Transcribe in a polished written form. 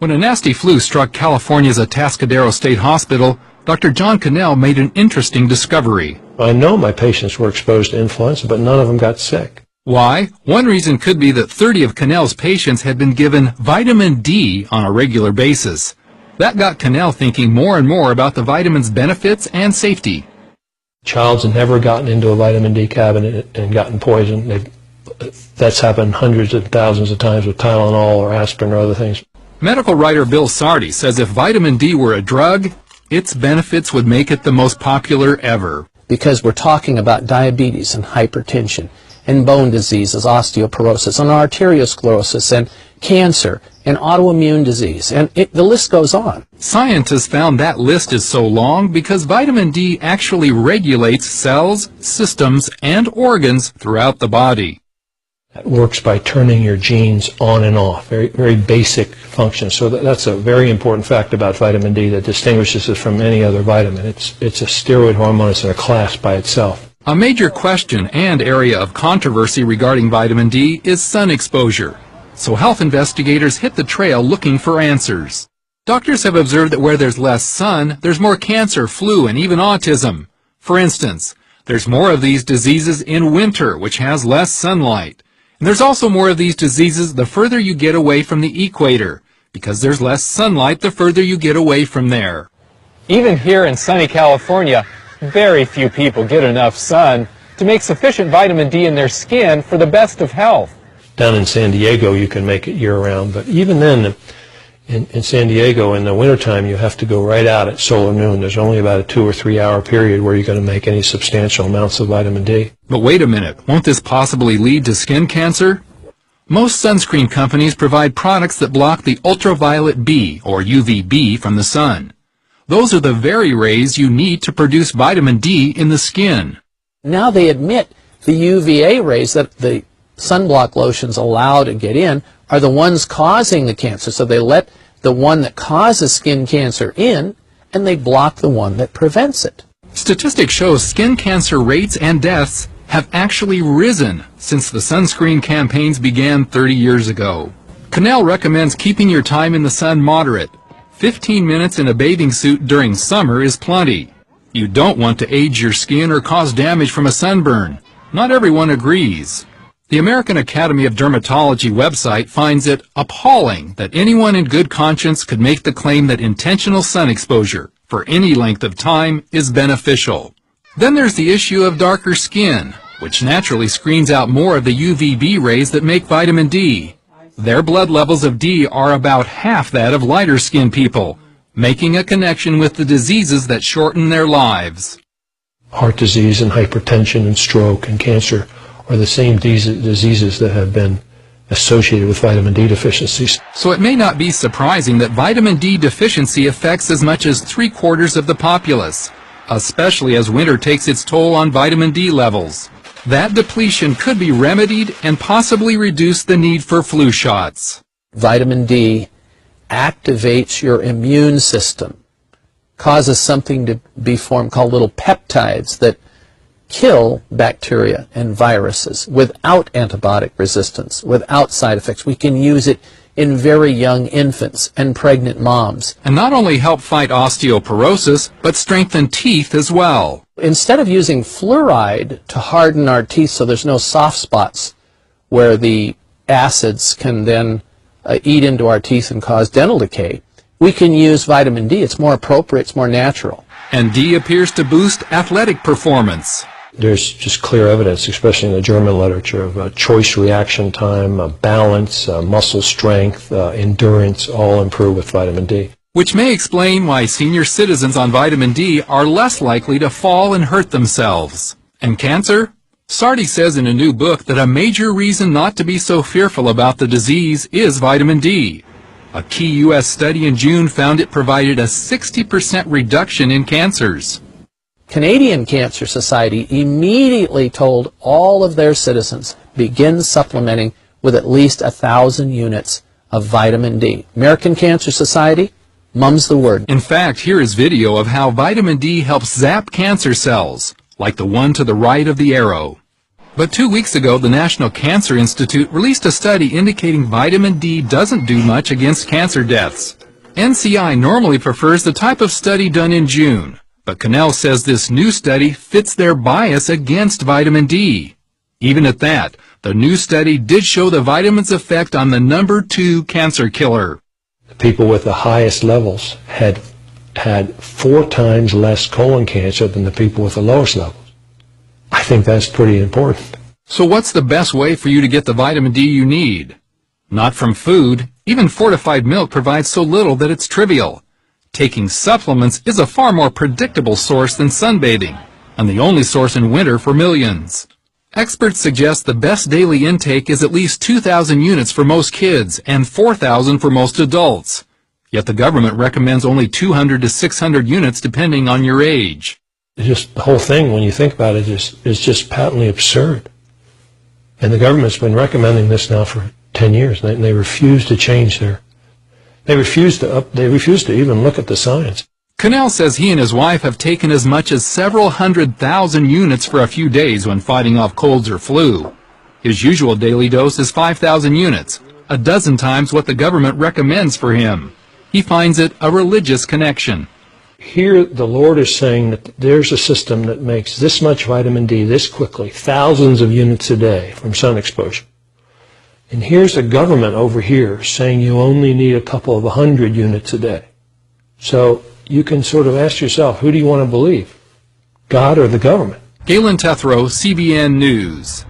When a nasty flu struck California's Atascadero State Hospital, Dr. John Cannell made an interesting discovery. I know my patients were exposed to influenza, but none of them got sick. Why? One reason could be that 30 of Cannell's patients had been given vitamin D on a regular basis. That got Cannell thinking more and more about the vitamin's benefits and safety. Child's never gotten into a vitamin D cabinet and gotten poisoned. That's happened hundreds of thousands of times with Tylenol or aspirin or other things. Medical writer Bill Sardi says if vitamin D were a drug, its benefits would make it the most popular ever. Because we're talking about diabetes and hypertension and bone diseases, osteoporosis and arteriosclerosis and cancer and autoimmune disease, and the list goes on. Scientists found that list is so long because vitamin D actually regulates cells, systems, and organs throughout the body. It works by turning your genes on and off, very, very basic functions. So that's a very important fact about vitamin D that distinguishes it from any other vitamin. It's a steroid hormone. It's in a class by itself. A major question and area of controversy regarding vitamin D is sun exposure. So health investigators hit the trail looking for answers. Doctors have observed that where there's less sun, there's more cancer, flu, and even autism. For instance, there's more of these diseases in winter, which has less sunlight. And there's also more of these diseases the further you get away from the equator, because there's less sunlight the further you get away from there. Even here in sunny California, very few people get enough sun to make sufficient vitamin D in their skin for the best of health. Down in San Diego, you can make it year-round, but even then, in San Diego, in the wintertime, you have to go right out at solar noon. There's only about a 2 or 3 hour period where you're going to make any substantial amounts of vitamin D. But wait a minute, won't this possibly lead to skin cancer? Most sunscreen companies provide products that block the ultraviolet B, or UVB, from the sun. Those are the very rays you need to produce vitamin D in the skin. Now they admit the UVA rays that the sunblock lotions allow to get in are the ones causing the cancer. So they let the one that causes skin cancer in, and they block the one that prevents it. Statistics show skin cancer rates and deaths have actually risen since the sunscreen campaigns began 30 years ago. Cannell recommends keeping your time in the sun moderate. 15 minutes in a bathing suit during summer is plenty. You don't want to age your skin or cause damage from a sunburn. Not everyone agrees. The American Academy of Dermatology website finds it appalling that anyone in good conscience could make the claim that intentional sun exposure for any length of time is beneficial. Then there's the issue of darker skin, which naturally screens out more of the UVB rays that make vitamin D. Their blood levels of D are about half that of lighter skinned people, making a connection with the diseases that shorten their lives. Heart disease and hypertension and stroke and cancer are the same diseases that have been associated with vitamin D deficiencies. So it may not be surprising that vitamin D deficiency affects as much as 3/4 of the populace, especially as winter takes its toll on vitamin D levels. That depletion could be remedied and possibly reduce the need for flu shots. Vitamin D activates your immune system, causes something to be formed called little peptides that kill bacteria and viruses without antibiotic resistance, without side effects. We can use it in very young infants and pregnant moms. And not only help fight osteoporosis, but strengthen teeth as well. Instead of using fluoride to harden our teeth so there's no soft spots where the acids can then eat into our teeth and cause dental decay, we can use vitamin D. It's more appropriate, it's more natural. And D appears to boost athletic performance. There's just clear evidence, especially in the German literature, of choice reaction time, balance, muscle strength, endurance, all improve with vitamin D. Which may explain why senior citizens on vitamin D are less likely to fall and hurt themselves. And cancer? Sardi says in a new book that a major reason not to be so fearful about the disease is vitamin D. A key U.S. study in June found it provided a 60% reduction in cancers. Canadian Cancer Society immediately told all of their citizens, begin supplementing with at least 1,000 units of vitamin D. American Cancer Society, mum's the word. In fact, here is video of how vitamin D helps zap cancer cells, like the one to the right of the arrow. But 2 weeks ago, the National Cancer Institute released a study indicating vitamin D doesn't do much against cancer deaths. NCI normally prefers the type of study done in June, but Cannell says this new study fits their bias against vitamin D. Even at that, the new study did show the vitamin's effect on the number 2 cancer killer. The people with the highest levels had 4 times less colon cancer than the people with the lowest levels. I think that's pretty important. So what's the best way for you to get the vitamin D you need? Not from food. Even fortified milk provides so little that it's trivial. Taking supplements is a far more predictable source than sunbathing, and the only source in winter for millions. Experts suggest the best daily intake is at least 2,000 units for most kids and 4,000 for most adults. Yet the government recommends only 200 to 600 units depending on your age. Just the whole thing, when you think about it, is just patently absurd. And the government's been recommending this now for 10 years, and they refuse to change they refuse to even look at the science. Cannell says he and his wife have taken as much as several 100,000 units for a few days when fighting off colds or flu. His usual daily dose is 5,000 units, a dozen times what the government recommends for him. He finds it a religious connection. Here the Lord is saying that there's a system that makes this much vitamin D this quickly, thousands of units a day from sun exposure. And here's a government over here saying you only need a couple of 100 units a day. So you can sort of ask yourself, who do you want to believe? God or the government? Galen Tethrow, CBN News.